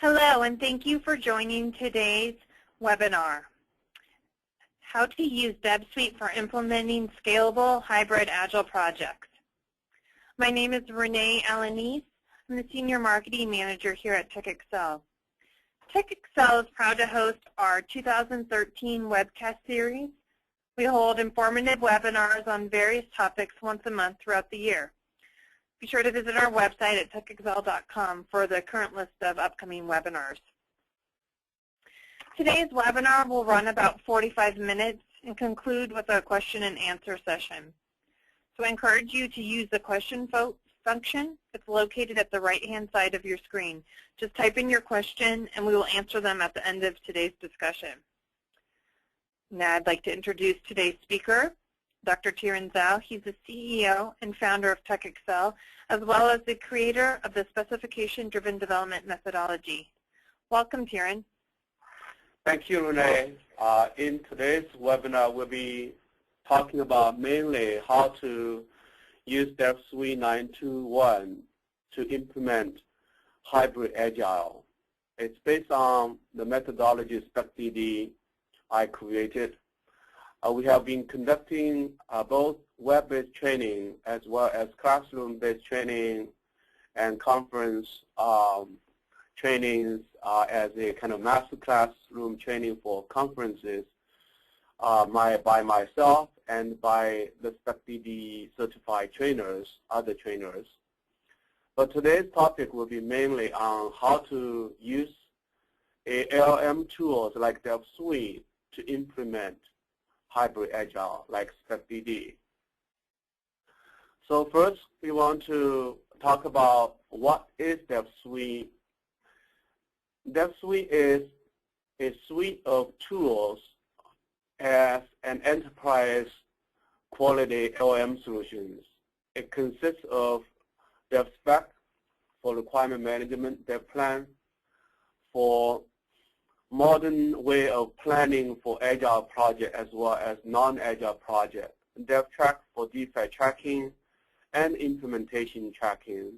Hello, and thank you for joining today's webinar, How to Use DevSuite for Implementing Scalable Hybrid Agile Projects. My name is Renee Alanis. I'm the Senior Marketing Manager here at TechExcel. TechExcel is proud to host our 2013 webcast series. We hold informative webinars on various topics once a month throughout the year. Be sure to visit our website at techexcel.com for the current list of upcoming webinars. Today's webinar will run about 45 minutes and conclude with a question and answer session. So I encourage you to use the question function. It's located at the right-hand side of your screen. Just type in your question and we will answer them at the end of today's discussion. Now I'd like to introduce today's speaker, Dr. Tiran Zhao. He's the CEO and founder of TechExcel, as well as the creator of the specification-driven development methodology. Welcome, Tiran. Thank you, Renee. In today's webinar, we'll be talking about mainly how to use DevSuite 9.2.1 to implement hybrid agile. It's based on the methodology SpecDD I created. We have been conducting both web-based training as well as classroom-based training and conference trainings as a kind of master classroom training for conferences by myself and by the SpecDD certified trainers, other trainers. But today's topic will be mainly on how to use LLM tools like DevSuite to implement hybrid agile like SpecDD. So first, we want to talk about what is DevSuite. DevSuite is a suite of tools as an enterprise quality LLM solutions. It consists of DevSpec for requirement management, DevPlan for modern way of planning for agile project as well as non-agile project, DevTrack for defect tracking and implementation tracking.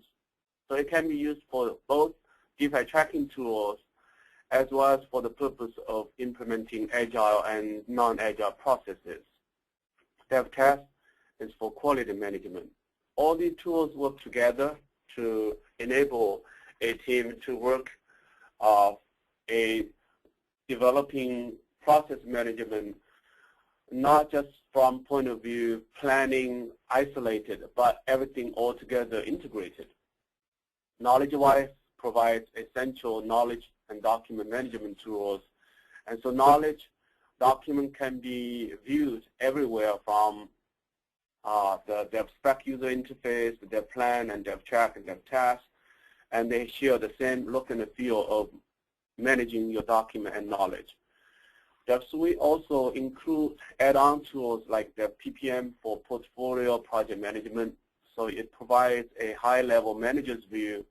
So it can be used for both defect tracking tools as well as for the purpose of implementing agile and non-agile processes. DevTest is for quality management. All these tools work together to enable a team to work developing process management, not just from point of view planning isolated, but everything all together integrated. Knowledge-wise provides essential knowledge and document management tools. And so knowledge document can be viewed everywhere from the DevSpec user interface, the DevPlan and DevTrack and DevTask, and they share the same look and feel of managing your document and knowledge. DevSuite also includes add-on tools like the PPM for portfolio project management. So it provides a high-level manager's view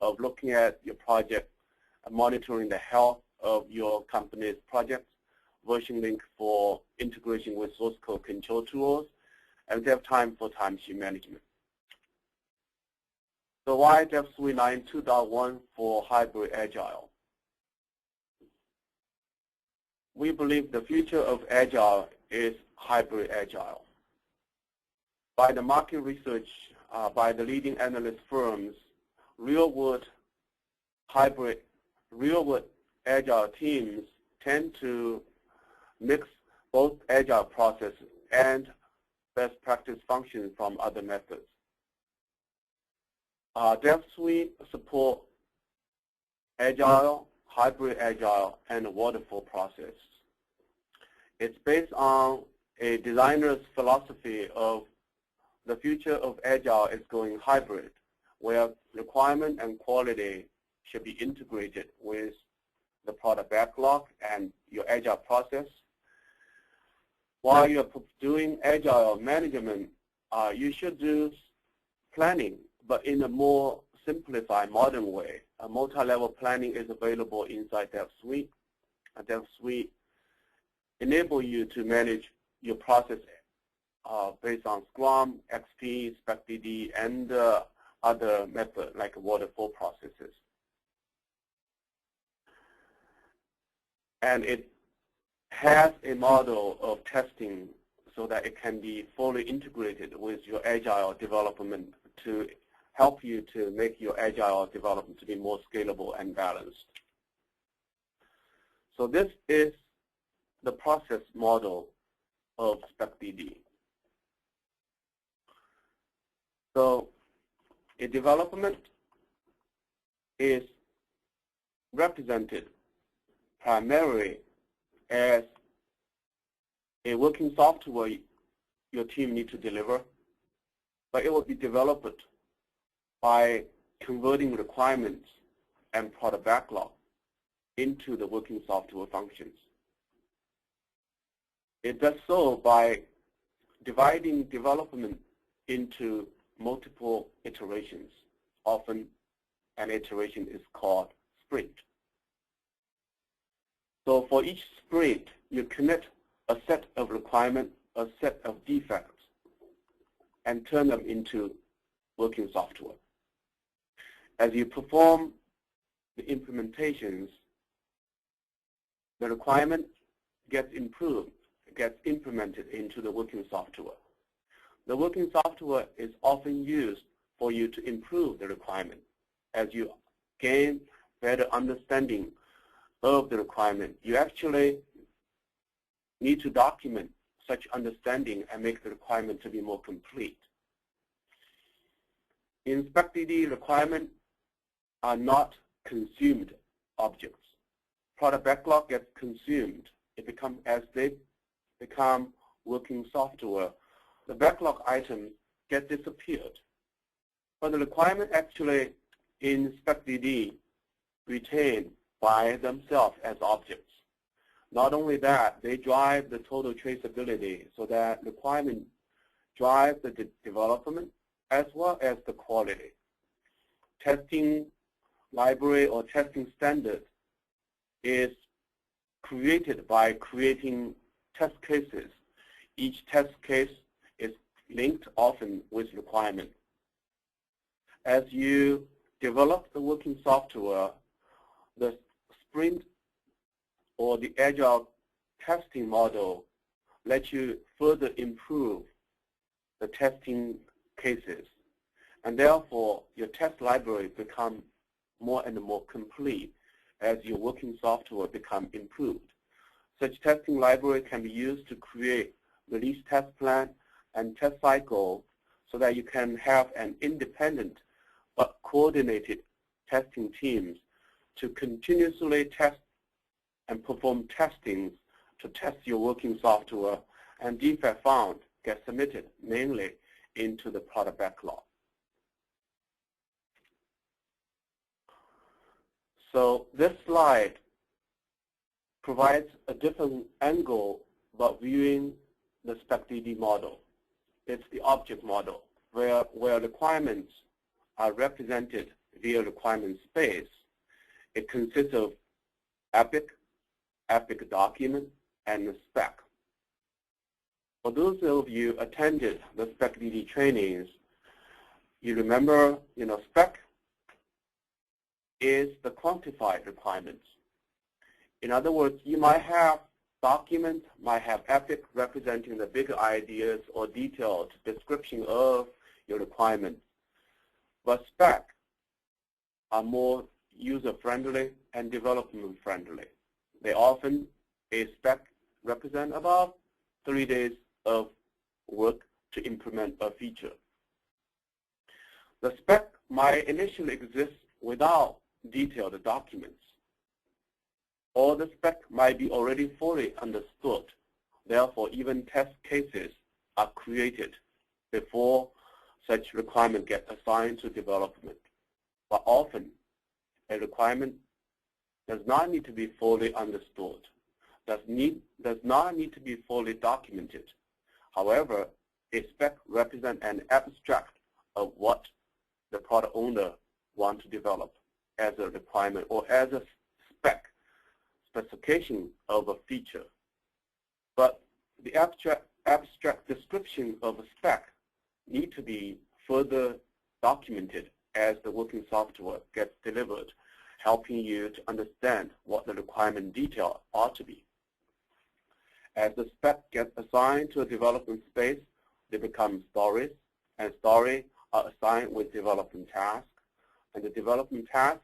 of looking at your project, monitoring the health of your company's projects, version link for integration with source code control tools, and DevTime for timesheet management. So why DevSuite 9.2.1 for hybrid agile? We believe the future of agile is hybrid agile. By the market research by the leading analyst firms, real-world agile teams tend to mix both agile process and best practice functions from other methods. DevSuite support agile, hybrid agile, and waterfall process. It's based on a designer's philosophy of the future of agile is going hybrid, where requirement and quality should be integrated with the product backlog and your agile process. While you're doing agile management, you should do planning, but in a more simplified, modern way. A multi-level planning is available inside DevSuite. DevSuite enable you to manage your process based on Scrum, XP, SpecDD, and other methods like waterfall processes. and it has a model of testing so that it can be fully integrated with your Agile development to help you to make your Agile development to be more scalable and balanced. So this is the process model of SpecDD. So a development is represented primarily as a working software your team needs to deliver, but it will be developed by converting requirements and product backlog into the working software functions. It does so by dividing development into multiple iterations. Often an iteration is called sprint. So for each sprint, you commit a set of requirements, a set of defects, and turn them into working software. As you perform the implementations, the requirement gets improved, gets implemented into the working software. The working software is often used for you to improve the requirement. As you gain better understanding of the requirement, you actually need to document such understanding and make the requirement to be more complete. In SpecDD, requirements are not consumed objects. Product backlog gets consumed. As they become working software, the backlog items get disappeared. But the requirement actually in SpecDD retain by themselves as objects. Not only that, they drive the total traceability so that requirement drives the development as well as the quality. Testing library or testing standard is created by creating test cases. Each test case is linked often with requirement. As you develop the working software, the sprint or the Agile testing model lets you further improve the testing cases. And therefore, your test library becomes more and more complete as your working software becomes improved. Such testing library can be used to create release test plan and test cycle so that you can have an independent but coordinated testing teams to continuously test and perform testings to test your working software, and defect found get submitted mainly into the product backlog. So this slide provides a different angle about viewing the SpecDD model. It's the object model, where requirements are represented via requirement space. It consists of epic document, and the spec. For those of you attended the SpecDD trainings, you remember, spec is the quantified requirements. In other words, you might have document, might have epic representing the bigger ideas or detailed description of your requirements. But spec are more user-friendly and development-friendly. They often, a spec represent about 3 days of work to implement a feature. The spec might initially exist without detailed documents, or the spec might be already fully understood. Therefore, even test cases are created before such requirement get assigned to development. But often, a requirement does not need to be fully understood, does not need to be fully documented. However, a spec represents an abstract of what the product owner wants to develop as a requirement or as a specification of a feature. But the abstract description of a spec need to be further documented as the working software gets delivered. helping you to understand what the requirement detail ought to be. As the spec gets assigned to a development space, they become stories, and stories are assigned with development tasks. And the development tasks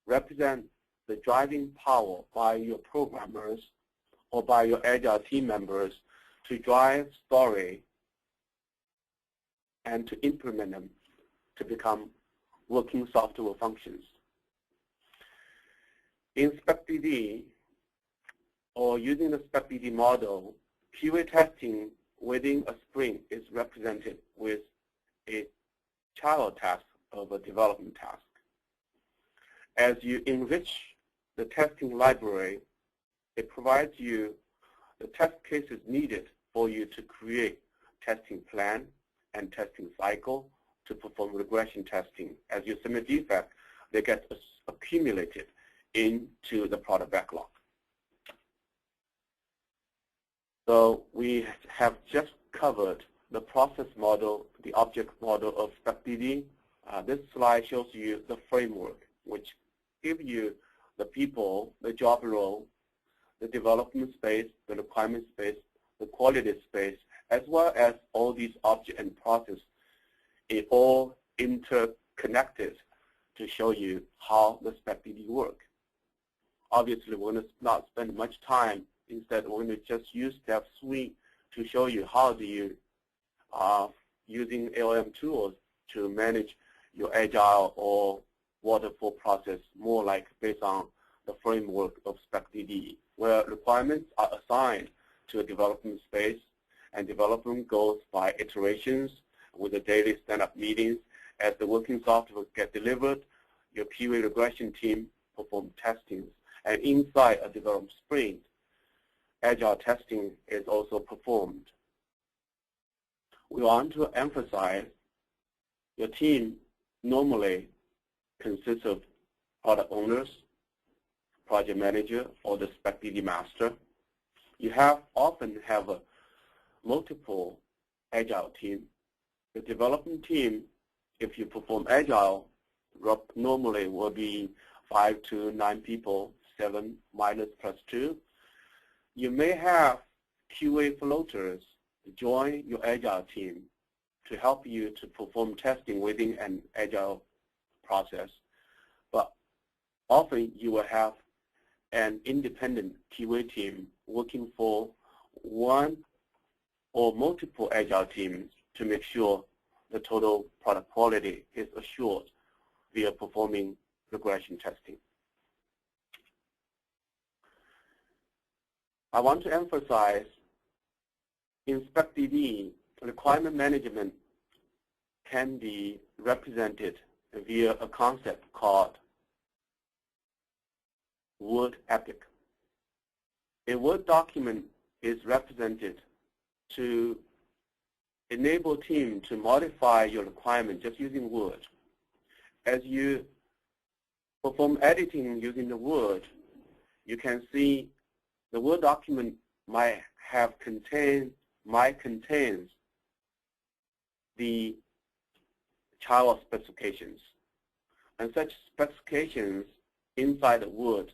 represent the driving power by your programmers or by your Agile team members to drive story and to implement them to become working software functions. In SpecDD, or using the SpecDD model, QA testing within a sprint is represented with a child task of a development task. As you enrich the testing library, it provides you the test cases needed for you to create testing plan and testing cycle to perform regression testing. As you submit defect, they get accumulated into the product backlog. So we have just covered the process model, the object model of SpecDD. This slide shows you the framework, which gives you the people, the job role, the development space, the requirement space, the quality space, as well as all these object and process, it all interconnected to show you how the SpecDD work. Obviously, we're going to not spend much time. Instead, we're going to just use DevSuite to show you how do you, using LLM tools to manage your Agile or waterfall process more like based on the framework of SpecDD, where requirements are assigned to a development space, and development goes by iterations with the daily stand-up meetings. As the working software gets delivered, your QA regression team performs testing. And inside a development sprint, Agile testing is also performed. We want to emphasize your team normally consists of product owners, project manager, or the SpecDD master. You often have a multiple Agile team. The development team, if you perform Agile, normally will be 5 to 9 people, 7 minus plus 2. You may have QA floaters join your Agile team to help you to perform testing within an Agile process. But often you will have an independent QA team working for one or multiple Agile teams to make sure the total product quality is assured via performing regression testing. I want to emphasize in SpecDD, requirement management can be represented via a concept called Word epic. A Word document is represented to enable team to modify your requirement just using Word. As you perform editing using the Word, you can see the Word document might contain the child specifications. And such specifications inside the Word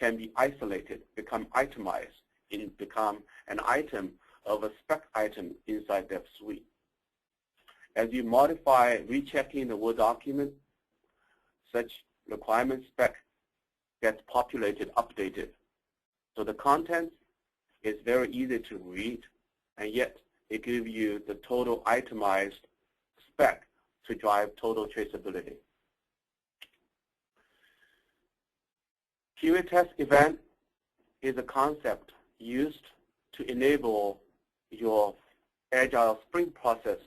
can be isolated, become itemized, and become an item of a spec item inside DevSuite. As you modify, rechecking the Word document, such requirement spec gets populated, updated. So the content is very easy to read, and yet it gives you the total itemized spec to drive total traceability. QA test event is a concept used to enable your Agile sprint process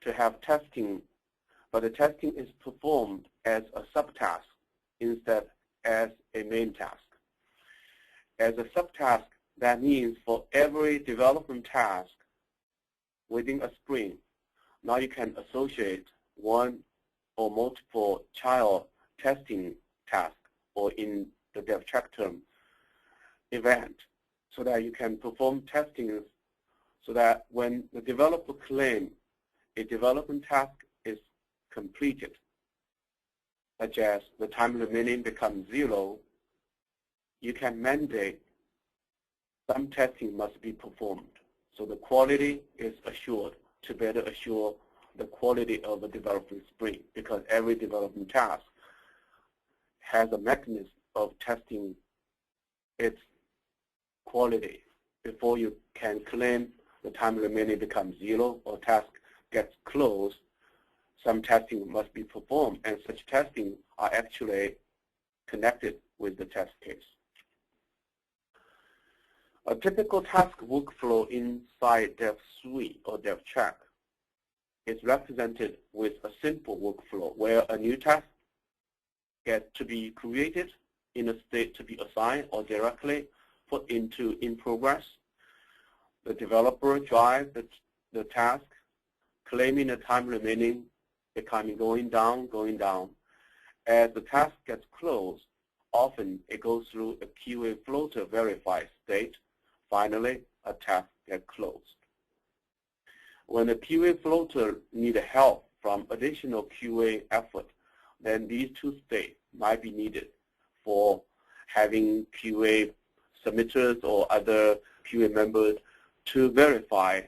to have testing, but the testing is performed as a subtask instead as a main task. As a subtask, that means for every development task within a sprint, now you can associate one or multiple child testing tasks, or in the dev track term, event, so that you can perform testing so that when the developer claims a development task is completed, such as the time remaining becomes 0, you can mandate some testing must be performed. So the quality is assured to better assure the quality of a development sprint, because every development task has a mechanism of testing its quality before you can claim the time remaining becomes 0 or task gets closed. Some testing must be performed, and such testing are actually connected with the test case. A typical task workflow inside DevSuite or DevCheck is represented with a simple workflow where a new task gets to be created in a state to be assigned or directly put into in progress. The developer drives the task, claiming the time remaining, becoming going down. As the task gets closed, often it goes through a QA floater verified state. Finally, a task gets closed. When the QA floater needs help from additional QA effort, then these two states might be needed for having QA submitters or other QA members to verify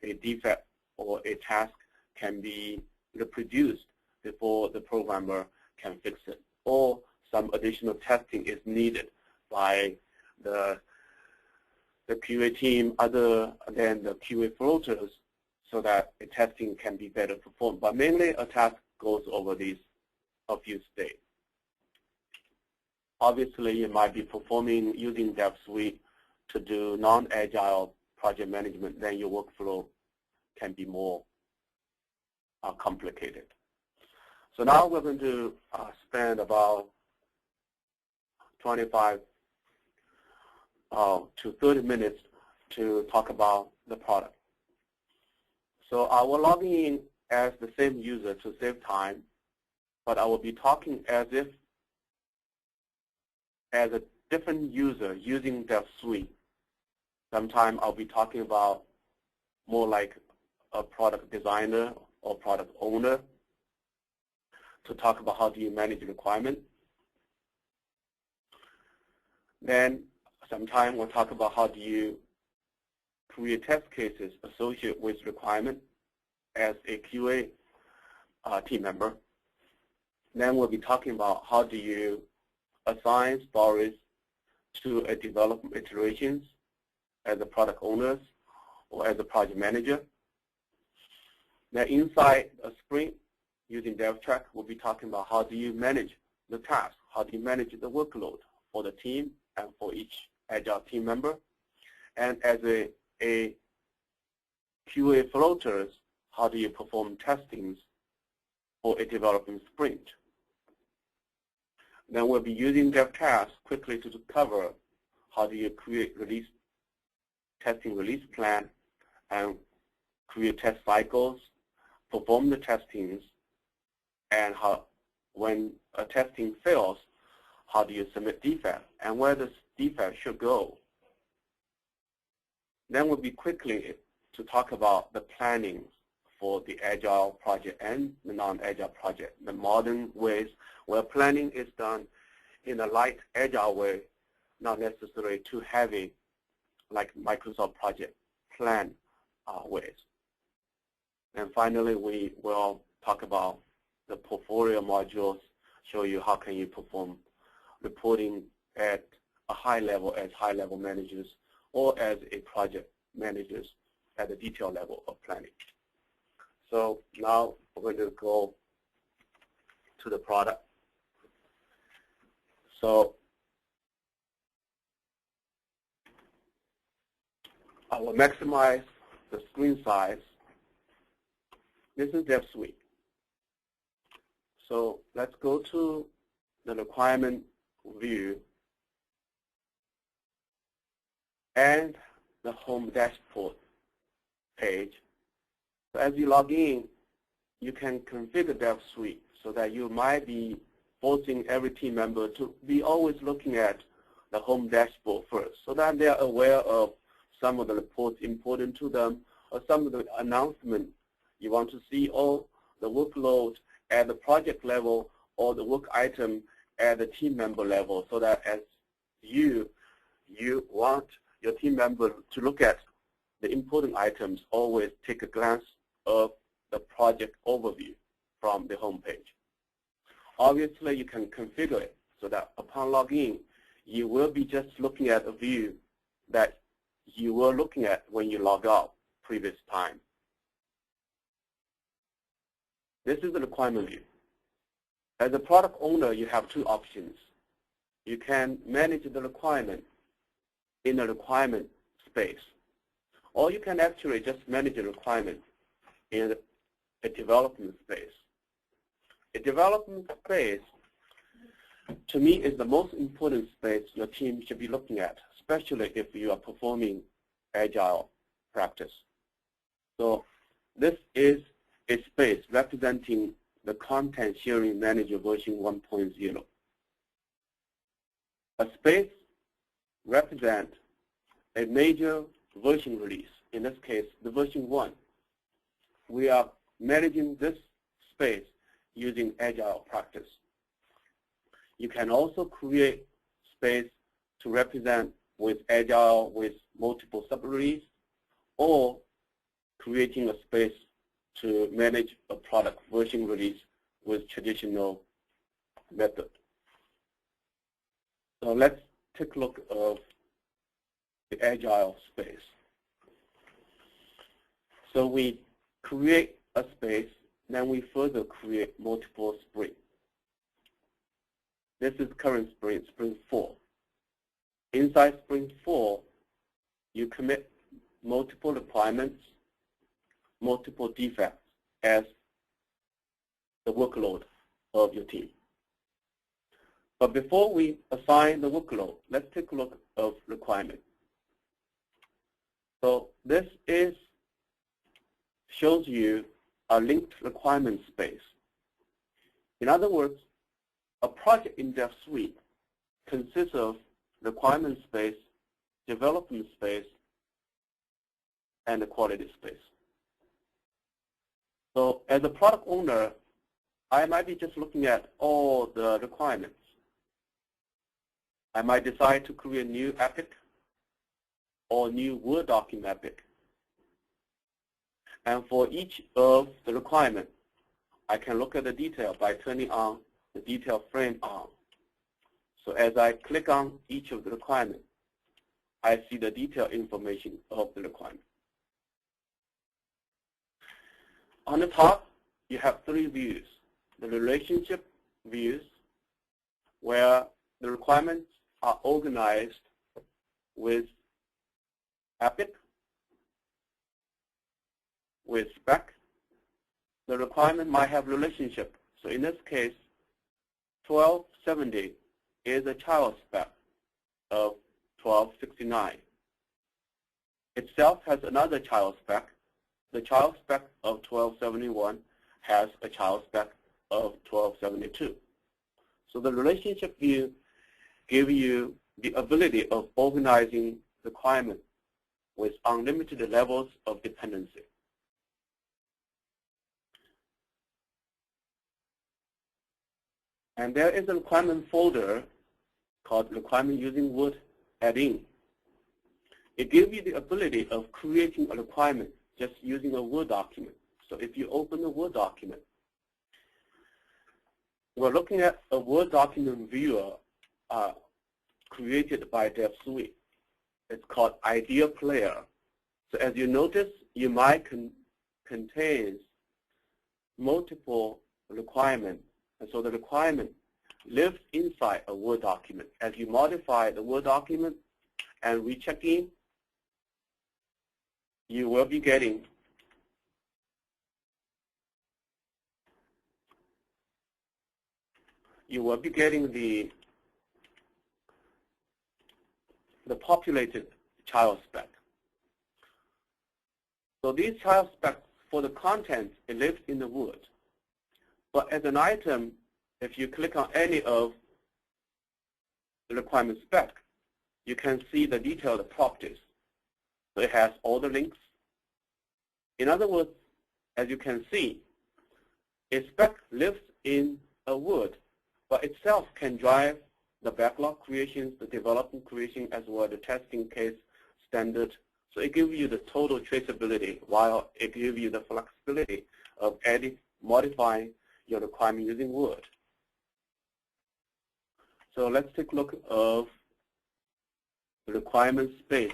a defect or a task can be reproduced before the programmer can fix it, or some additional testing is needed by the QA team other than the QA floaters so that the testing can be better performed. But mainly a task goes over these a few states. Obviously, you might be performing using DevSuite to do non-agile project management, then your workflow can be more complicated. So now we're going to spend about 25 to 30 minutes to talk about the product. So I will log in as the same user to save time, but I will be talking as if as a different user using DevSuite. Sometime I'll be talking about more like a product designer or product owner to talk about how do you manage requirement. Then sometime we'll talk about how do you create test cases associated with requirement as a QA team member. Then we'll be talking about how do you assign stories to a development iterations as a product owner or as a project manager. Then inside a sprint using DevCheck, we'll be talking about how do you manage the task, how do you manage the workload for the team and for each Agile team member. And as a QA floaters, how do you perform testings for a development sprint. Then we'll be using DevTask quickly to cover how do you create testing release plan and create test cycles, perform the testings, and how when a testing fails, how do you submit defect and where this defect should go. Then we'll be quickly to talk about the planning for the Agile project and the non-Agile project, the modern ways where planning is done in a light Agile way, not necessarily too heavy like Microsoft project plan ways. And finally, we will talk about the portfolio modules, show you how can you perform reporting at a high level as high-level managers or as a project managers at the detail level of planning. So now we're going to go to the product. So I will maximize the screen size. This is DevSuite. So let's go to the requirement view and the home dashboard page. So as you log in, you can configure DevSuite so that you might be forcing every team member to be always looking at the home dashboard first so that they are aware of some of the reports important to them or some of the announcements you want to see, or the workload at the project level all the work item at the team member level, so that as you want your team member to look at the important items, always take a glance of the project overview from the home page. Obviously, you can configure it so that upon login, you will be just looking at a view that you were looking at when you log out previous time. This is the requirement view. As a product owner, you have two options. You can manage the requirement in a requirement space, or you can actually just manage the requirement in a development space. A development space, to me, is the most important space your team should be looking at, especially if you are performing Agile practice. So this is a space representing the Content Sharing Manager version 1.0. A space represents a major version release, in this case, the version 1. We are managing this space using Agile practice. You can also create space to represent with Agile with multiple sub-release, or creating a space to manage a product version release with traditional method. So let's take a look at the Agile space. So we create a space, then we further create multiple sprints. This is current sprint, sprint 4. Inside sprint 4, you commit multiple requirements, multiple defects as the workload of your team. But before we assign the workload, let's take a look at requirement. So this shows you a linked requirement space. In other words, a project in DevSuite consists of requirement space, development space, and a quality space. So as a product owner, I might be just looking at all the requirements. I might decide to create a new epic or new Word document epic. And for each of the requirements, I can look at the detail by turning on the detail frame on. So as I click on each of the requirements, I see the detailed information of the requirement. On the top, you have 3 views. The relationship views, where the requirements are organized with epic, with spec. The requirement might have relationship. So in this case, 1270 is a child spec of 1269. Itself has another child spec. The child spec of 1271 has a child spec of 1272. So the relationship view gives you the ability of organizing requirements with unlimited levels of dependency. And there is a requirement folder called Requirement Using Word Add-in. It gives you the ability of creating a requirement just using a Word document. So if you open a Word document, we're looking at a Word document viewer created by DevSuite. It's called Idea Player. So as you notice, you might contain multiple requirements. And so the requirement lives inside a Word document. As you modify the Word document and recheck in, you will be getting the populated child spec. So these child specs, for the content, it lives in the Word. But as an item, if you click on any of the requirement spec, you can see the detailed properties. So it has all the links. In other words, as you can see, a spec lives in a Word but itself can drive the backlog creations, the development creation, as well as the testing case standard. So it gives you the total traceability while it gives you the flexibility of modifying your requirement using Word. So let's take a look of the requirement space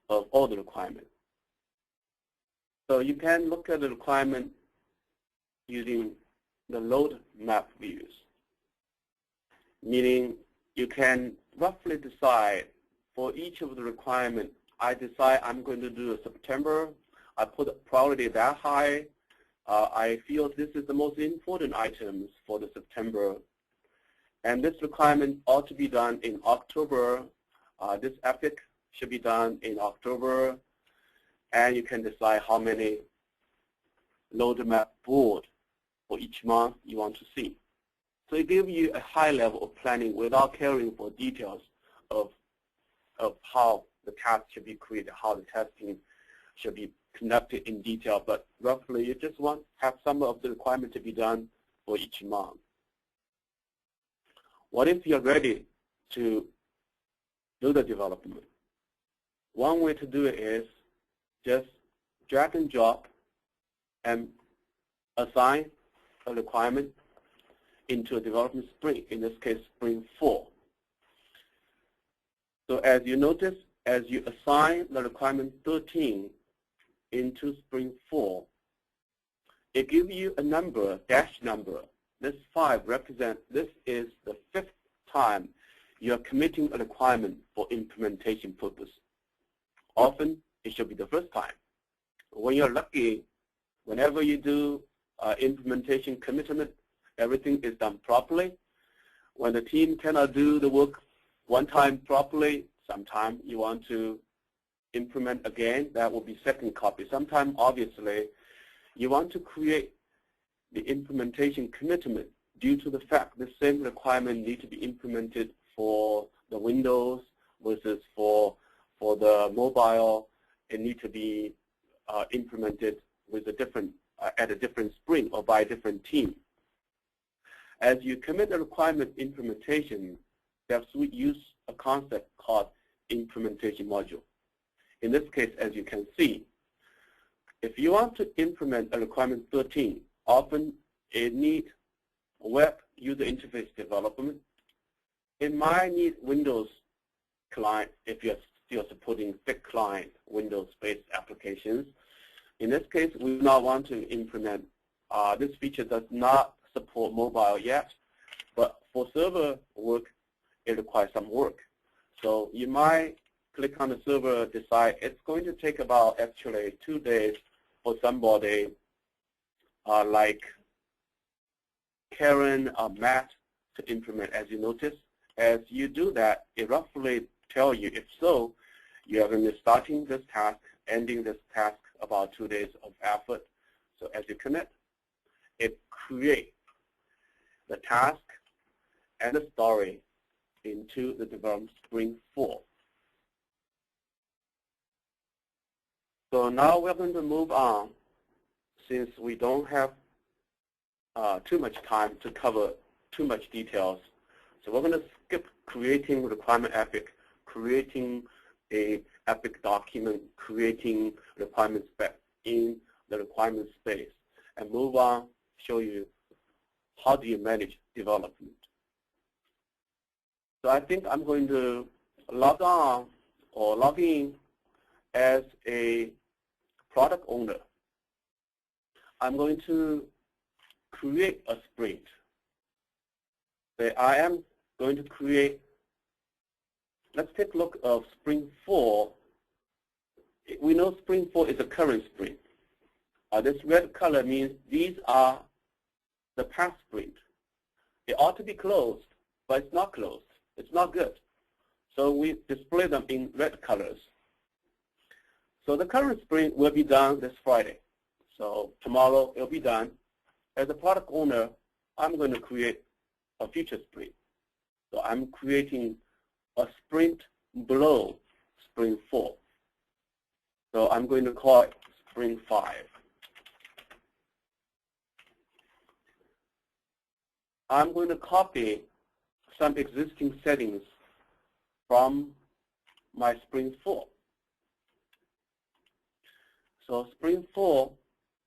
of all the requirements. So you can look at the requirement using the load map views, meaning you can roughly decide for each of the requirements. I decide I'm going to do a September. I put priority that high. I feel this is the most important items for the September. And this requirement ought to be done in October. This epic should be done in October. And you can decide how many load map board for each month you want to see. So it gives you a high level of planning without caring for details of how the task should be created, how the testing should be conducted in detail. But roughly, you just want to have some of the requirements to be done for each month. What if you're ready to do the development? One way to do it is just drag and drop and assign a requirement into a development sprint, in this case, sprint 4. So as you notice, as you assign the requirement 13 into sprint 4, it gives you a number, dash number. This 5 represents, this is the 5th time you are committing a requirement for implementation purpose. Often, it should be the first time. When you're lucky, whenever you do implementation commitment, everything is done properly. When the team cannot do the work one time properly, sometimes you want to implement again. That will be second copy. Sometimes, obviously, you want to create the implementation commitment due to the fact the same requirement need to be implemented for the Windows versus for the mobile. It need to be implemented with a different at a different sprint or by a different team. As you commit the requirement implementation, DevSuite use a concept called implementation module. In this case, as you can see, if you want to implement a requirement 13, often it needs web user interface development. It might need Windows client if you're still supporting thick client Windows-based applications. In this case, we do not want to implement. This feature does not support mobile yet, but for server work, it requires some work. So you might click on the server, decide it's going to take about actually 2 days for somebody like Karen or Matt to implement. As you notice, as you do that, it roughly tells you if so, you are going to be starting this task, ending this task about 2 days of effort. So as you commit, it creates the task and the story into the development sprint 4. So now we're going to move on, since we don't have too much time to cover too much details. So we're going to skip creating requirement epic, creating a epic document, creating requirement spec in the requirement space, and move on, show you how do you manage development. So I think I'm going to log on or log in as a product owner. I'm going to create a sprint. So I am going to create, let's take a look of sprint 4. We know sprint 4 is a current sprint. This red color means these are the past sprint. It ought to be closed, but it's not closed. It's not good. So we display them in red colors. So the current sprint will be done this Friday. So tomorrow it'll be done. As a product owner, I'm going to create a future sprint. So I'm creating a sprint below sprint 4. So I'm going to call it sprint 5. I'm going to copy some existing settings from my Spring 4. So Spring 4,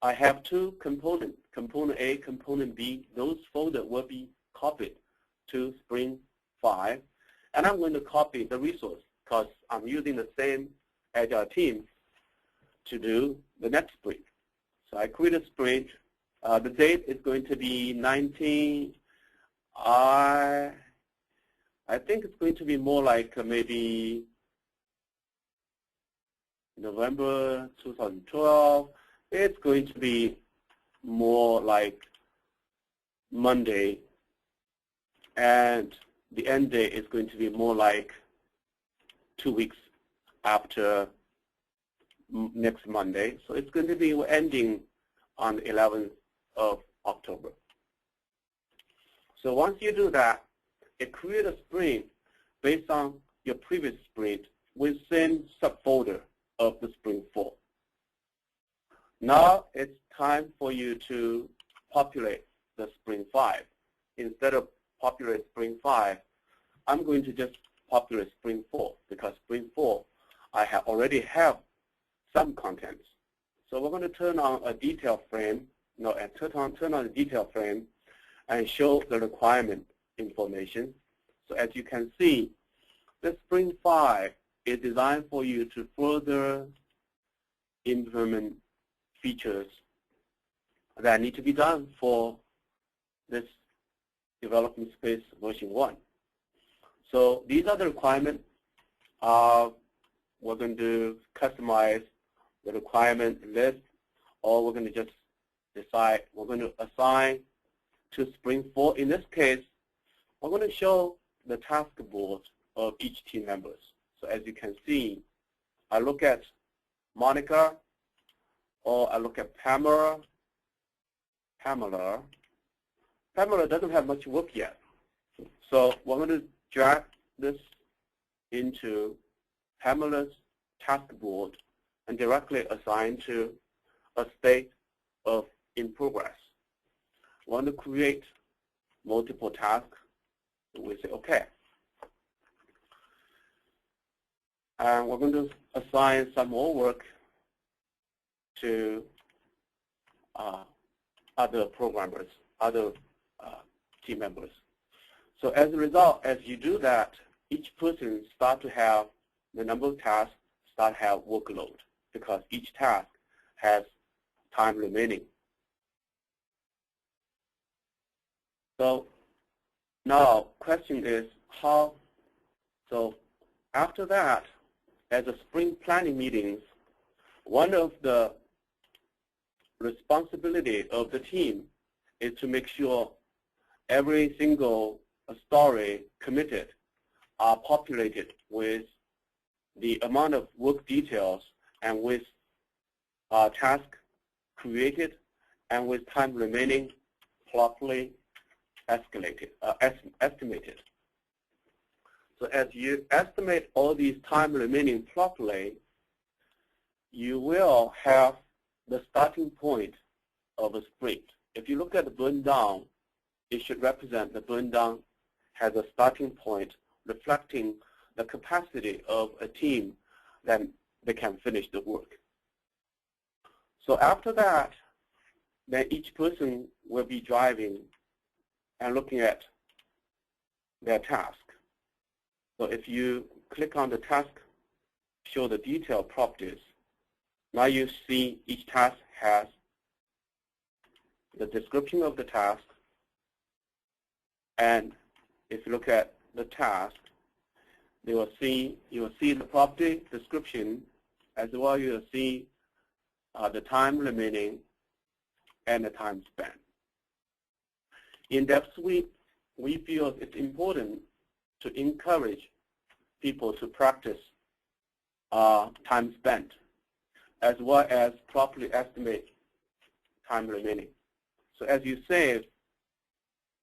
I have two components, component A, component B. Those folders will be copied to Spring 5. And I'm going to copy the resource because I'm using the same Agile team to do the next sprint. So I create a sprint. The date is going to be 19. I think it's going to be more like maybe November 2012. It's going to be more like Monday, and the end date is going to be more like 2 weeks after next Monday. So it's going to be ending on the 11th of October. So once you do that, it creates a sprint based on your previous sprint within subfolder of the Spring 4. Now it's time for you to populate the Spring 5. Instead of populate Spring 5, I'm going to just populate Spring 4 because Spring 4 I already have some contents. So we're going to turn on a detail frame, turn on the detail frame and show the requirement information. So as you can see, the Spring 5 is designed for you to further implement features that need to be done for this development space version 1. So these are the requirements. We're going to customize the requirement list, or we're going to just decide we're going to assign to Spring 4. In this case, we're going to show the task board of each team members. So as you can see, I look at Monica, or I look at Pamela. Pamela doesn't have much work yet. So we're going to drag this into Pamela's task board and directly assign to a state of in progress. We want to create multiple tasks. We say OK. And we're going to assign some more work to other programmers, other team members. So as a result, as you do that, each person starts to have the number of tasks, start to have workload, because each task has time remaining. So now question is how, so after that, as a sprint planning meetings, one of the responsibility of the team is to make sure every single story committed are populated with the amount of work details and with task created and with time remaining properly estimated. So as you estimate all these time remaining properly, you will have the starting point of a sprint. If you look at the burn down, it should represent the burn down has a starting point reflecting the capacity of a team that they can finish the work. So after that, then each person will be driving and looking at their task. So if you click on the task, show the detailed properties, now you see each task has the description of the task, and if you look at the task, you will see the property description, as well you will see the time remaining and the time spent. In DevSuite, we feel it's important to encourage people to practice time spent, as well as properly estimate time remaining. So as you save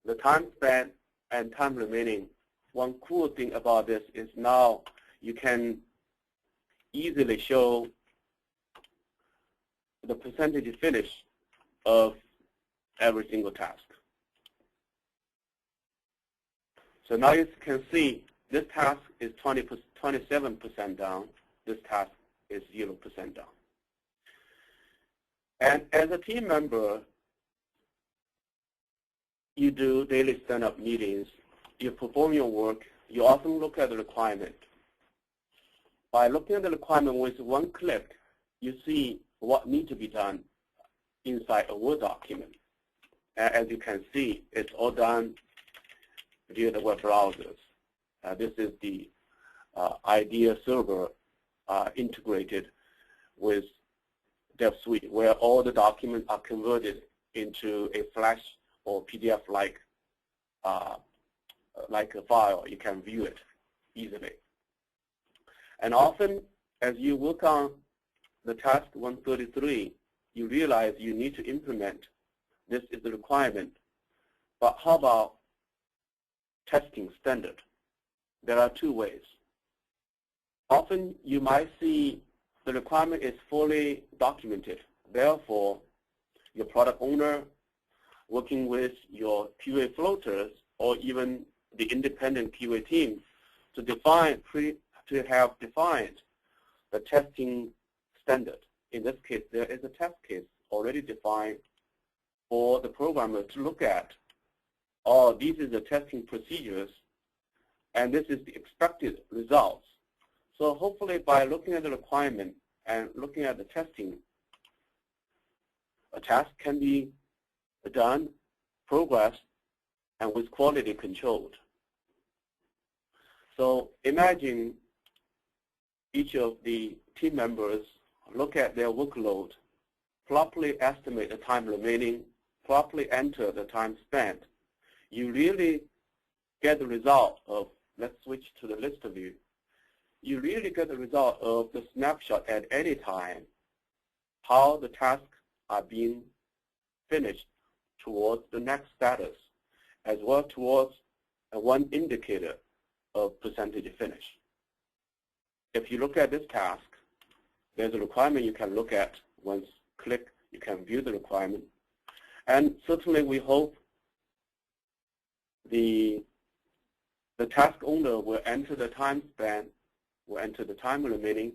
the time spent and time remaining, one cool thing about this is now you can easily show the percentage finish of every single task. So now you can see this task is 27% down. This task is 0% down. And as a team member, you do daily stand-up meetings. You perform your work. You often look at the requirement. By looking at the requirement with one click, you see what needs to be done inside a Word document. And as you can see, it's all done via the web browsers. This is the IDEA server integrated with DevSuite, where all the documents are converted into a Flash or PDF-like like a file. You can view it easily. And often, as you work on the task 133, you realize you need to implement. This is the requirement. But how about testing standard? There are two ways. Often, you might see the requirement is fully documented. Therefore, your product owner working with your QA floaters or even the independent QA team to have defined the testing standard. In this case, there is a test case already defined for the programmer to look at. Oh, these are the testing procedures, and this is the expected results. So hopefully by looking at the requirement and looking at the testing, a task can be done, progressed, and with quality controlled. So imagine each of the team members look at their workload, properly estimate the time remaining, properly enter the time spent. You really get the result of, let's switch to the list view. You really get the result of the snapshot at any time, how the tasks are being finished towards the next status, as well towards one indicator of percentage finish. If you look at this task, there's a requirement you can look at. Once click, you can view the requirement. And certainly we hope the task owner will enter the time span, will enter the time remaining,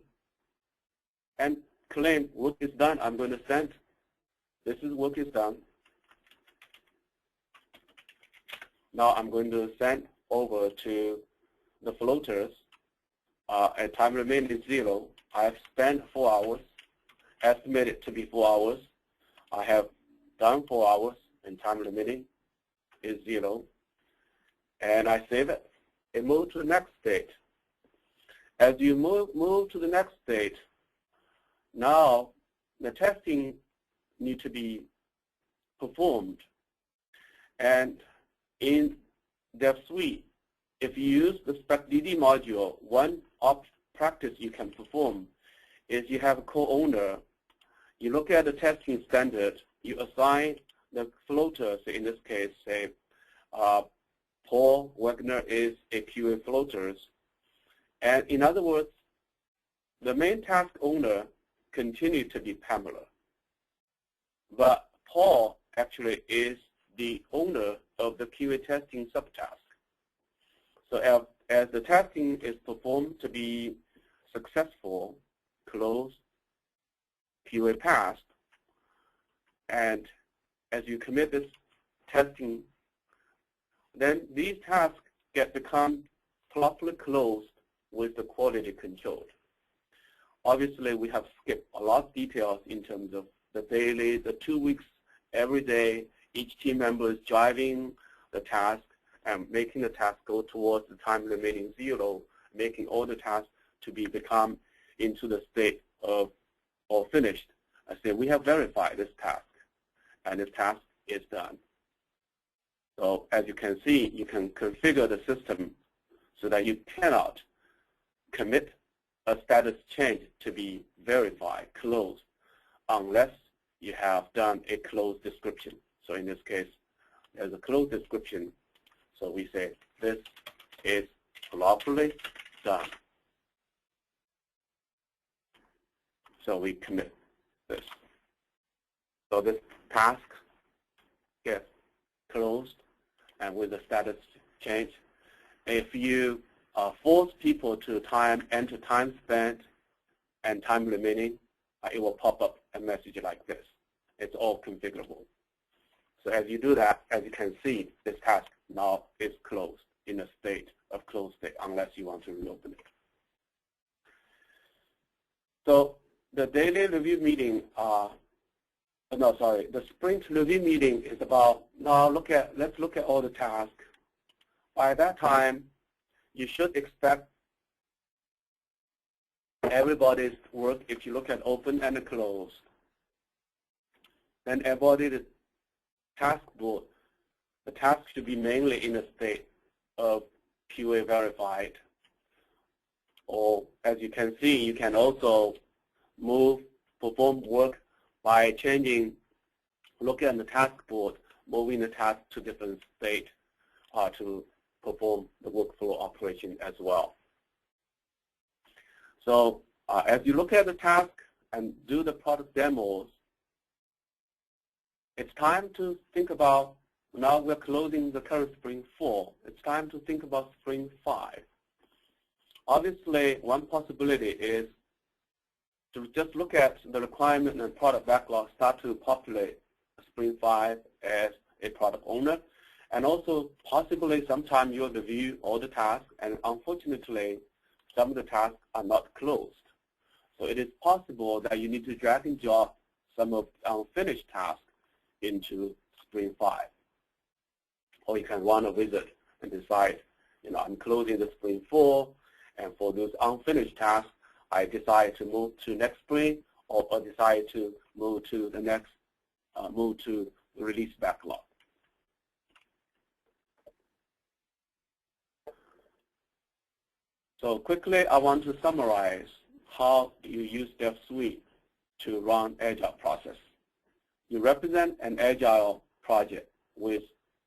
and claim work is done. I'm going to send. This is work is done. Now I'm going to send over to the floaters. At time remaining is 0. I have spent 4 hours, estimated to be 4 hours. I have done 4 hours, and time remaining is 0. And I save it. It moves to the next state. As you move to the next state, now the testing needs to be performed. And in DevSuite, if you use the SpecDD module, one practice you can perform is you have a co-owner. You look at the testing standard. You assign the floaters. In this case, say Paul Wagner is a QA floaters. And in other words, the main task owner continues to be Pamela. But Paul actually is the owner of the QA testing subtask. So as the testing is performed to be successful, closed, QA passed, and as you commit this testing, then these tasks become properly closed with the quality controlled. Obviously, we have skipped a lot of details in terms of the daily, the 2 weeks, every day, each team member is driving the task and making the task go towards the time remaining 0, making all the tasks to become into the state of or finished. I say we have verified this task, and this task is done. So as you can see, you can configure the system so that you cannot commit a status change to be verified, closed, unless you have done a closed description. So in this case, there's a closed description. So we say this is properly done. So we commit this. So this task gets closed, and with the status change, if you force people to enter time spent and time remaining, it will pop up a message like this. It's all configurable. So as you do that, as you can see, this task now is closed in a state of closed state unless you want to reopen it. So the daily review meeting, the sprint review meeting is about, let's look at all the tasks. By that time, you should expect everybody's work, if you look at open and closed, then everybody's task board, the task should be mainly in a state of QA verified. Or as you can see, you can also perform work by looking at the task board, moving the task to different state to perform the workflow operation as well. So as you look at the task and do the product demos, it's time to think about, now we're closing the current Sprint 4. It's time to think about Sprint 5. Obviously, one possibility is to just look at the requirement and product backlog, start to populate Sprint 5 as a product owner. And also, possibly, sometime you'll review all the tasks, and unfortunately, some of the tasks are not closed. So it is possible that you need to drag and drop some of the unfinished tasks into Sprint 5. Or you can run a wizard and decide, I'm closing the Sprint 4, and for those unfinished tasks, I decide to move to next sprint, or decide to move to the next, move to the release backlog. So quickly, I want to summarize how you use DevSuite to run Agile process. You represent an Agile project with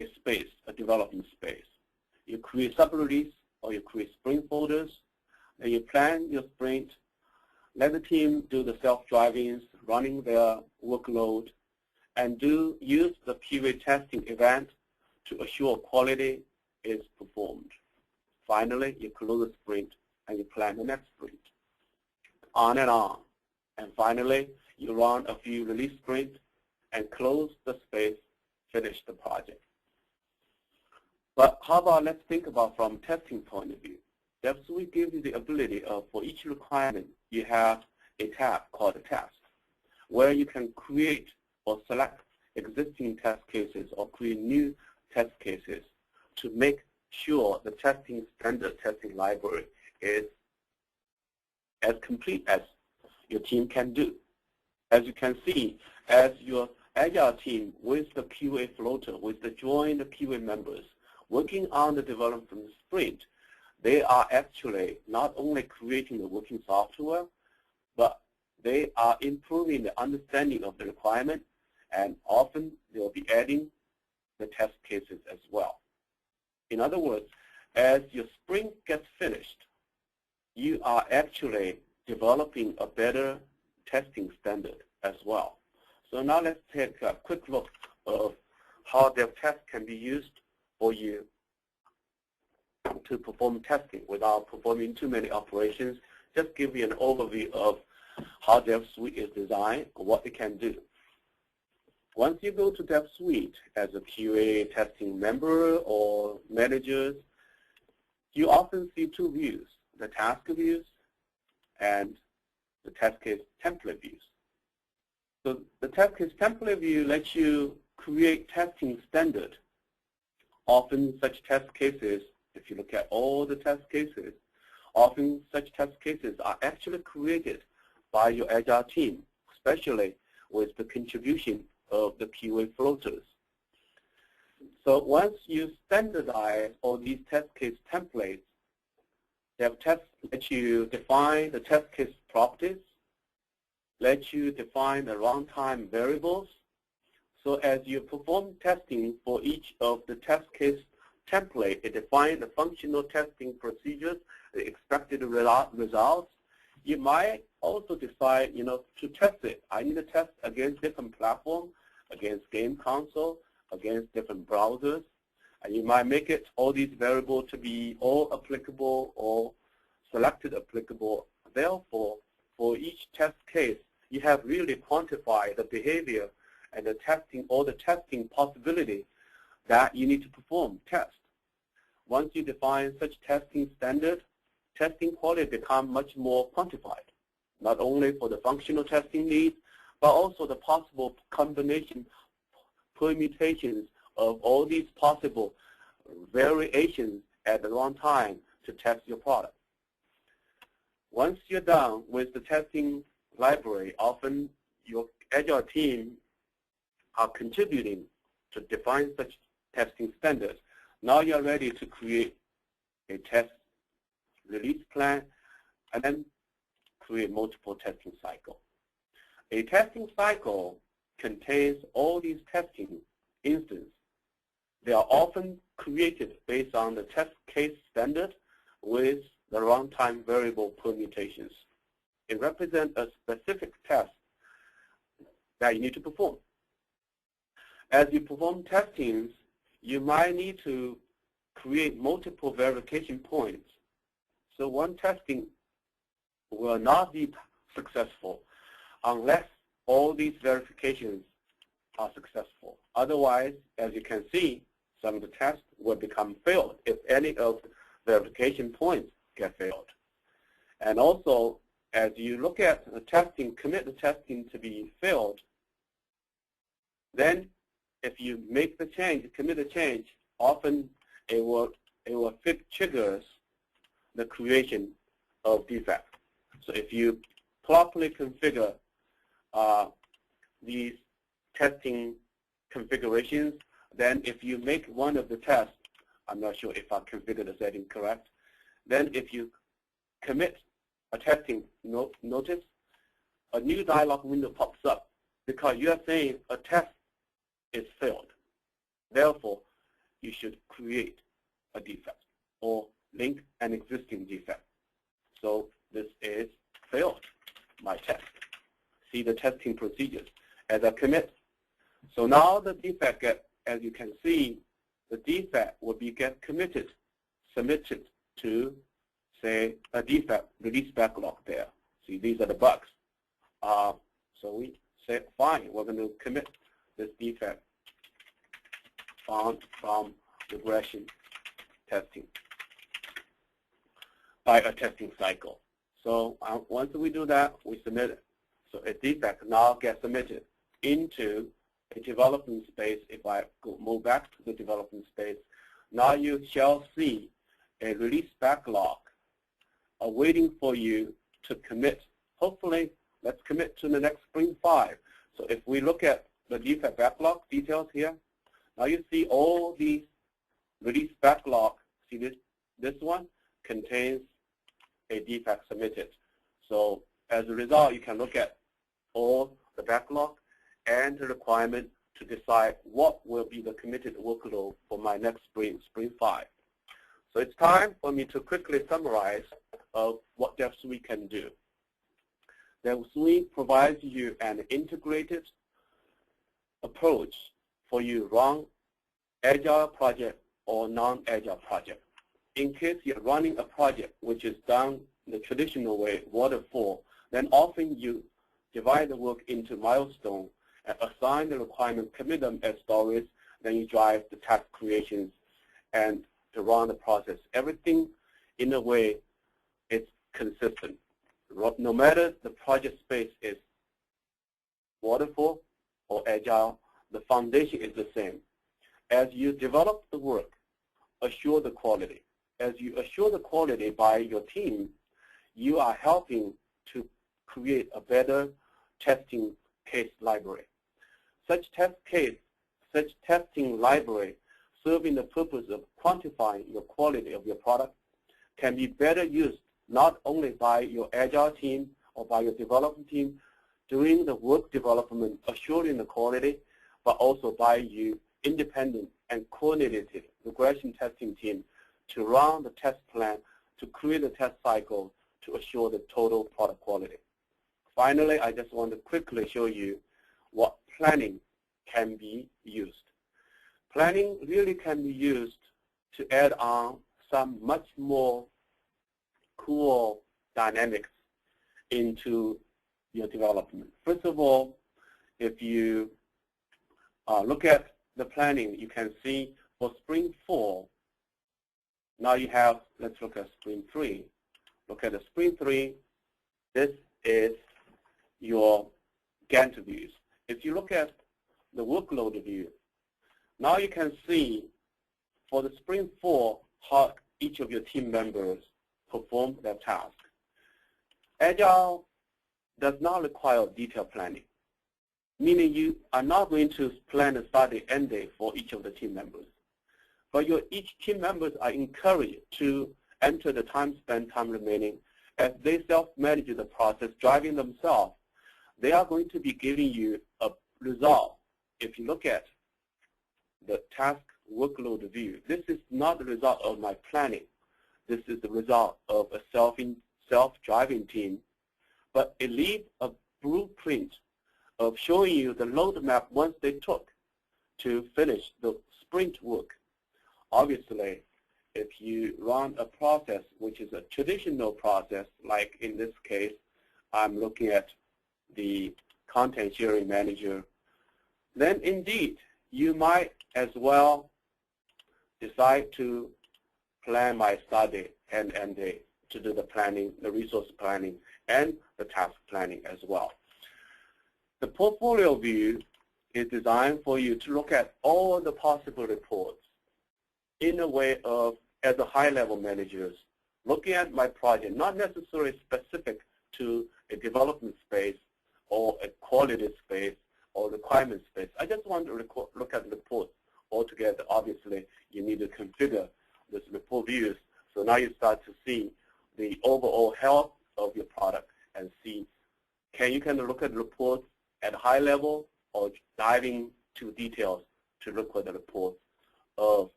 a space, a development space. You create sub-release or you create sprint folders, and you plan your sprint, let the team do the self-drivings, running their workload, and use the QA testing event to assure quality is performed. Finally, you close the sprint and you plan the next sprint. On and on. And finally, you run a few release sprints and close the space, finish the project. But how about let's think about from testing point of view. DevSuite gives you the ability of, for each requirement, you have a tab called a test, where you can create or select existing test cases or create new test cases to make sure the testing standard testing library is as complete as your team can do. As you can see, as your Agile team with the QA floater, with the joined QA members, working on the development sprint, they are actually not only creating the working software, but they are improving the understanding of the requirement, and often they'll be adding the test cases as well. In other words, as your sprint gets finished, you are actually developing a better testing standard as well. So now let's take a quick look of how DevTest can be used for you to perform testing without performing too many operations. Just give you an overview of how DevSuite is designed and what it can do. Once you go to DevSuite as a QA testing member or managers, you often see two views, the task views and the test case template views. So the test case template view lets you create testing standard. Often such test cases, if you look at all the test cases, often such test cases are actually created by your Agile team, especially with the contribution of the QA floaters. So once you standardize all these test case templates, DevTest lets you define the test case properties, lets you define the runtime variables. So as you perform testing for each of the test case template, it defines the functional testing procedures, the expected results. You might also decide, to test it. I need to test against different platforms, against game console, against different browsers. And you might make it all these variables to be all applicable or selected applicable. Therefore, for each test case, you have really quantified the behavior and the testing, all the testing possibility that you need to perform, test. Once you define such testing standard, testing quality becomes much more quantified, not only for the functional testing needs, but also the possible combination, permutations of all these possible variations at the wrong time to test your product. Once you're done with the testing library, often your Agile team are contributing to define such testing standards. Now you're ready to create a test release plan and then create multiple testing cycles. A testing cycle contains all these testing instances. They are often created based on the test case standard with the runtime variable permutations. It represents a specific test that you need to perform. As you perform testings, you might need to create multiple verification points. So one testing will not be successful unless all these verifications are successful. Otherwise, as you can see, some of the tests will become failed if any of the verification points get failed. And also, as you look at the testing, commit the testing to be failed, then if you make the change, commit the change, often it will triggers the creation of defect. So if you properly configure these testing configurations, then if you make one of the tests, I'm not sure if I configured the setting correct, then if you commit a testing notice, a new dialog window pops up because you are saying a test is failed. Therefore, you should create a defect or link an existing defect. So this is failed, my test. See the testing procedures as I commit. So now the defect as you can see, the defect will be committed, submitted to, say, a defect release backlog there. See, these are the bugs. So we say, fine, we're going to commit this defect from regression testing by a testing cycle. So once we do that, we submit it. So a defect now gets submitted into a development space. If I move back to the development space, now you shall see a release backlog waiting for you to commit. Hopefully, let's commit to the next Spring 5. So if we look at the defect backlog details here, now you see all these release backlog. See this one contains a defect submitted. So as a result, you can look at all the backlog and the requirement to decide what will be the committed workload for my next Spring 5. So it's time for me to quickly summarize of what DevSuite can do. DevSuite provides you an integrated approach for you run Agile project or non-Agile project. In case you're running a project which is done the traditional way, waterfall, then often you divide the work into milestones and assign the requirement, commit them as stories, then you drive the task creations and to run the process. Everything in a way is consistent. No matter the project space is waterfall or Agile, the foundation is the same. As you develop the work, assure the quality. As you assure the quality by your team, you are helping to create a better testing case library. Such testing library serving the purpose of quantifying your quality of your product can be better used not only by your Agile team or by your development team doing the work development, assuring the quality, but also by you independent and coordinated regression testing team to run the test plan, to create a test cycle to assure the total product quality. Finally, I just want to quickly show you what planning can be used. planning really can be used to add on some much more cool dynamics into your development. First of all, if you look at the planning, you can see for Spring 4, now you have, let's look at Spring 3. Look at the Spring 3, this is your Gantt views. If you look at the workload view, now you can see for the Spring 4 how each of your team members perform their task. Agile does not require detailed planning, meaning you are not going to plan a start and end date for each of the team members. But each team members are encouraged to enter the time spent, time remaining. As they self-manage the process, driving themselves, they are going to be giving you a result. If you look at the task workload view, this is not the result of my planning. This is the result of a self-driving team. But it leaves a blueprint of showing you the roadmap once they took to finish the sprint work. Obviously, if you run a process which is a traditional process, like in this case, I'm looking at the content sharing manager, then indeed, you might as well decide to plan my start date and end date to do the planning, the resource planning, and the task planning as well. The portfolio view is designed for you to look at all the possible reports in a way of, as a high-level managers, looking at my project, not necessarily specific to a development space or a quality space or requirement space. I just want to look at the reports altogether. Obviously, you need to configure this report views. So now you start to see the overall health of your product and see, can you kind of look at the reports at a high level or diving to details to look at the reports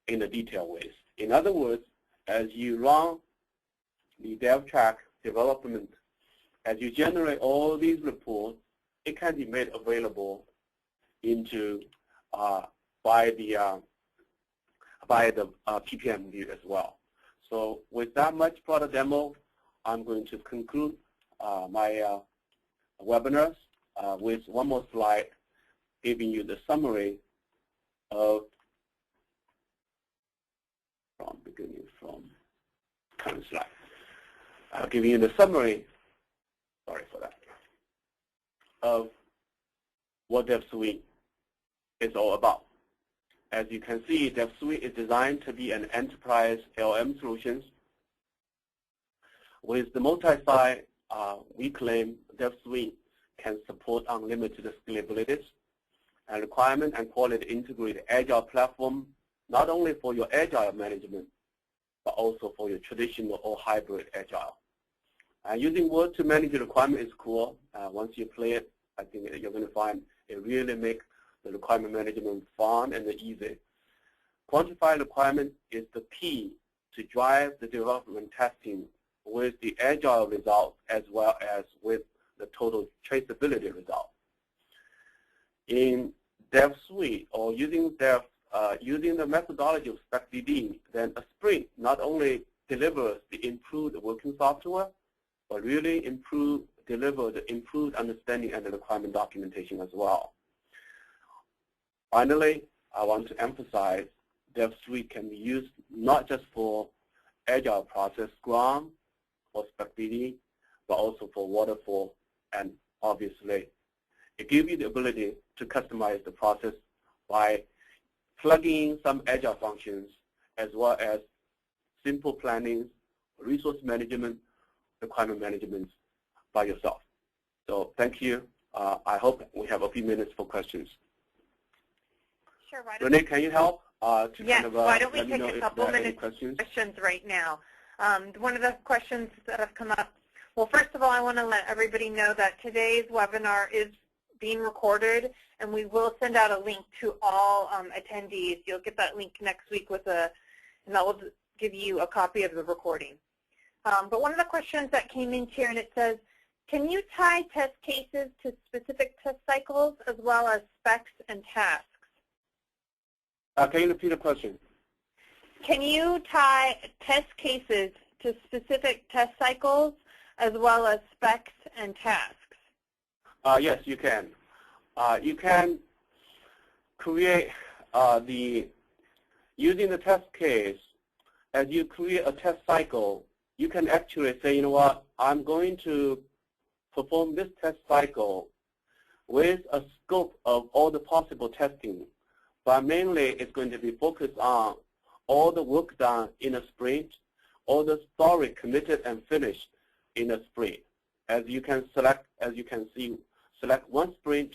in a detailed ways. In other words, as you run the dev track development, as you generate all these reports, it can be made available into by the PPM view as well. So with that much product demo, I'm going to conclude my webinars with one more slide giving you the summary of from current slide. Giving you the summary, sorry for that, of what DevSuite is all about. As you can see, DevSuite is designed to be an enterprise LM solutions. With the multi-site, we claim DevSuite can support unlimited scalabilities and requirement and quality integrated Agile platform, not only for your Agile management, but also for your traditional or hybrid Agile. Using Word to manage the requirement is cool. Once you play it, I think you're going to find it really makes the requirement management fun and easy. Quantified requirement is the key to drive the development testing with the Agile result as well as with the total traceability result. In DevSuite or using the methodology of SpecDD, then a sprint not only delivers the improved working software, but really deliver the improved understanding and the requirement documentation as well. Finally, I want to emphasize DevSuite can be used not just for Agile process, Scrum, or SpecDD, but also for Waterfall, and obviously, it gives you the ability to customize the process by plugging in some Agile functions as well as simple planning, resource management, requirement management by yourself. So thank you. I hope we have a few minutes for questions. Sure. Renee, can you help? Yes. Why don't we take a couple minutes questions right now? One of the questions that have come up. Well, first of all, I want to let everybody know that today's webinar is being recorded, and we will send out a link to all attendees. You'll get that link next week and that will give you a copy of the recording. But one of the questions that came in here, and it says, can you tie test cases to specific test cycles as well as specs and tasks? Can you repeat the question? Can you tie test cases to specific test cycles as well as specs and tasks? Yes, you can. You can create using the test case, as you create a test cycle, you can actually say, you know what, I'm going to perform this test cycle with a scope of all the possible testing, but mainly it's going to be focused on all the work done in a sprint, all the story committed and finished in a sprint. As you can see, select one sprint.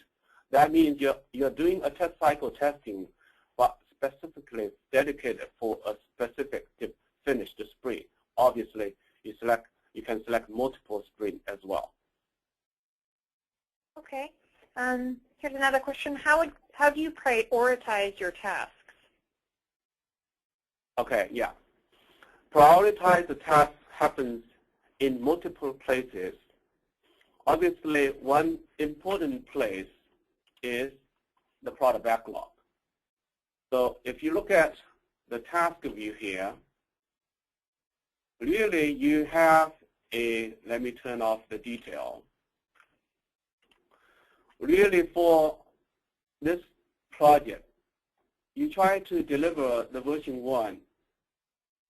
That means you're doing a test cycle testing, but specifically dedicated for a specific finished sprint. Obviously, you can select multiple sprints as well. Okay. Here's another question. How do you prioritize your tasks? Okay, yeah. Prioritize the task happens in multiple places. Obviously, one important place is the product backlog. So if you look at the task view here, really you have let me turn off the detail. Really for this project, you try to deliver the version 1.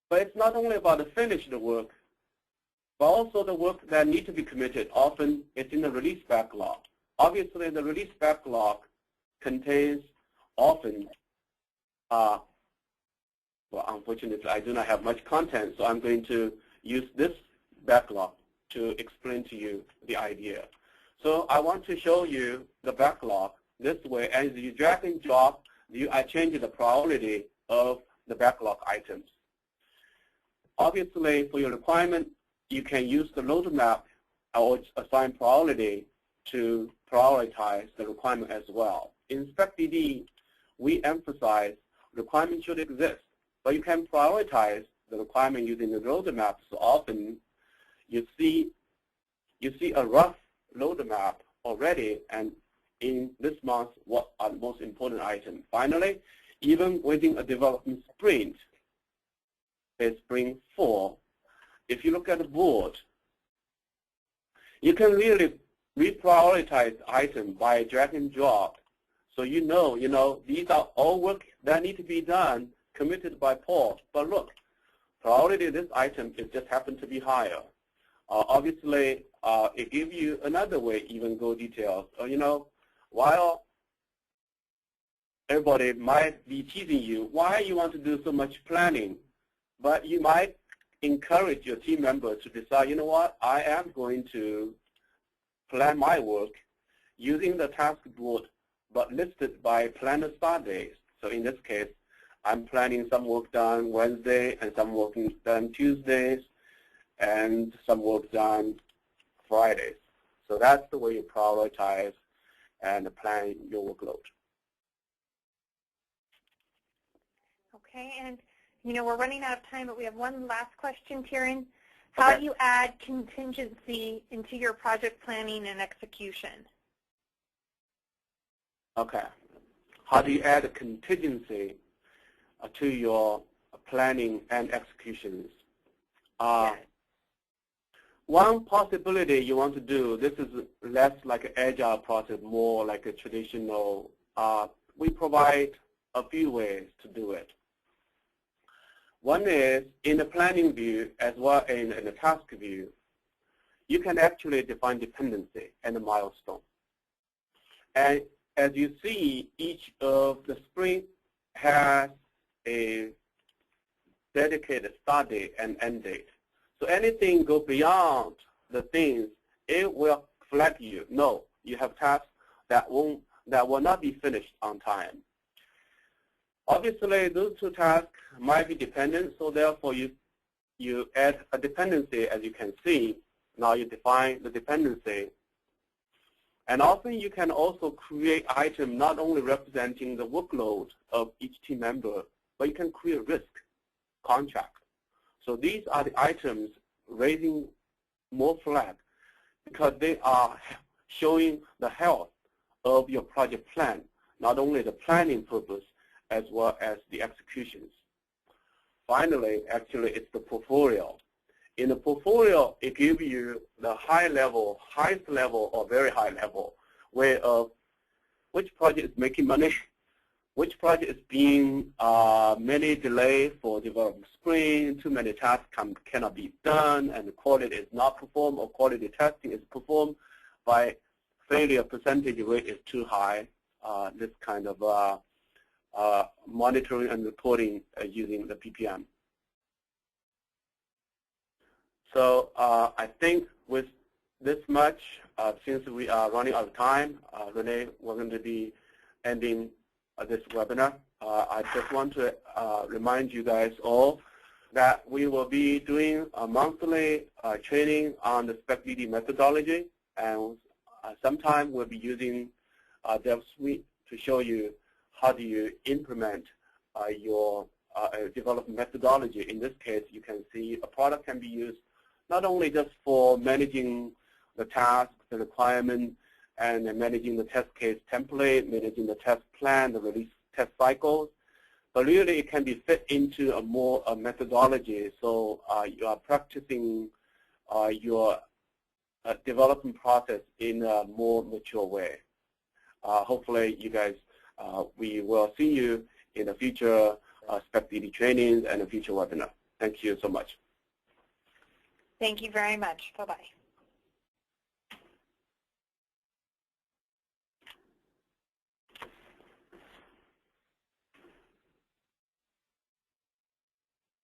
But it's not only about the finished work, but also the work that needs to be committed. Often it's in the release backlog. Obviously, the release backlog contains often, well, unfortunately, I do not have much content, so I'm going to use this backlog to explain to you the idea. So I want to show you the backlog this way. As you drag and drop, I change the priority of the backlog items. Obviously, for your requirement, you can use the roadmap or assign priority to prioritize the requirement as well. In SpecDD, we emphasize requirement should exist, but you can prioritize the requirement using the roadmap. So often, you see a rough roadmap already, and in this month, what are the most important items. Finally, even within a development sprint, sprint 4, if you look at the board, you can really reprioritize items by drag and drop. So you know, these are all work that need to be done, committed by Paul. But look, priority of this item is just happen to be higher. Obviously, it gives you another way, even go details. While everybody might be teasing you, why you want to do so much planning? But you might encourage your team members to decide, you know what, I am going to plan my work using the task board, but listed by planner start days. So in this case, I'm planning some work done Wednesday and some work done Tuesdays and some work done Fridays. So that's the way you prioritize and plan your workload. Okay, and we're running out of time, but we have one last question, Kieran. How do you add contingency into your project planning and execution? Okay. How do you add a contingency to your planning and executions? Yes. One possibility you want to do, this is less like an agile process, more like a traditional, we provide a few ways to do it. One is in the planning view as well as in the task view, you can actually define dependency and a milestone. And as you see, each of the sprint has a dedicated start date and end date. So anything go beyond the things, it will flag you. No, you have tasks that will not be finished on time. Obviously, those two tasks might be dependent, so therefore you add a dependency, as you can see. Now you define the dependency. And often you can also create items not only representing the workload of each team member, but you can create risk contract. So these are the items raising more flag because they are showing the health of your project plan, not only the planning purpose, as well as the executions. Finally, actually, it's the portfolio. In the portfolio, it gives you the highest level, or very high level, way of which project is making money, which project is being many delayed for development sprint, too many tasks cannot be done, and the quality is not performed, or quality testing is performed by failure percentage rate is too high. This kind of monitoring and reporting using the PPM. So I think with this much, since we are running out of time, Renee, we're going to be ending this webinar. I just want to remind you guys all that we will be doing a monthly training on the SpecDD methodology, and sometime we'll be using DevSuite to show you how do you implement your development methodology. In this case, you can see a product can be used not only just for managing the tasks, the requirements, and managing the test case template, managing the test plan, the release test cycles, but really it can be fit into a methodology. So you are practicing your development process in a more mature way. Hopefully, you guys, we will see you in the future SpecDD trainings and a future webinar. Thank you so much. Thank you very much. Bye-bye.